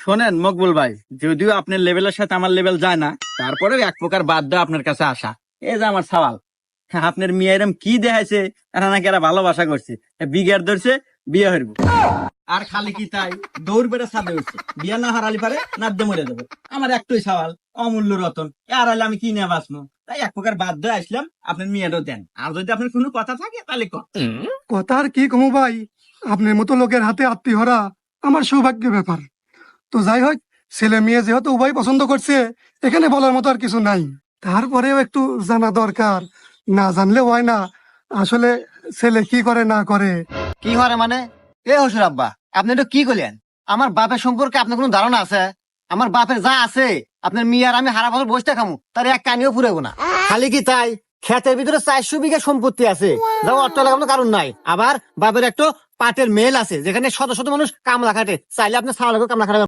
শোনেন মকবুল ভাই, যদিও আপনার লেভেলের সাথে আমার লেভেল যায় না, তারপরেও এক প্রকার বাধ্য আপনার কাছে আসা। এই যে আমার সওয়াল, আপনার মেয়ে এরম কি দেখাইছে, এরা নাকি এরা ভালোবাসা করছে, বিঘার ধরছে, বিয়ে হইব। আর খালি কি তাই, দৌড় বেড়ে ছাদে উঠছে, বিয়ে না হারালি পারে নাদ্যে মরে যাবে। আমার একটাই সওয়াল, অমূল্য রতন, আর হলে আমি কি নিয়ে বাঁচবো? তাই এক প্রকার বাধ্য আসলাম, আপনার মেয়েটাও দেন। আর যদি আপনার কোনো কথা থাকে তাহলে কথা আর কি কমু ভাই, আপনার মতো লোকের হাতে আত্মীয় হরা আমার সৌভাগ্যের ব্যাপার। তো যাই হোক, ছেলে মেয়ে যেহেতু উভয় পছন্দ করছে, এখানে বলার মতো আর কিছু নাই। তারপরেও একটু জানা দরকার, না জানলে হয় না আসলে ছেলে কি করে না করে। কি হরে মানে? এ হসুর আব্বা, আপনি এটা কি করলেন? আমার বাপের সম্পর্কে আপনার কোনো ধারণা আছে? আমার বাপের যা আছে আপনার মেয়ে আর আমি হারা বছর বসতে খামু, তার এক কানিও ফুরাবো না। খালি কি তাই, ক্ষেতের ভিতরে 400 বিঘা সম্পত্তি আছে, যা অর্থ লাগানোর কারণ নাই। আবার বাপের একটা পাটের মেল আছে, যেখানে শত শত মানুষ কামলা খাটে, চাইলে আপনি ছাওয়া কামলা খাটাবেন।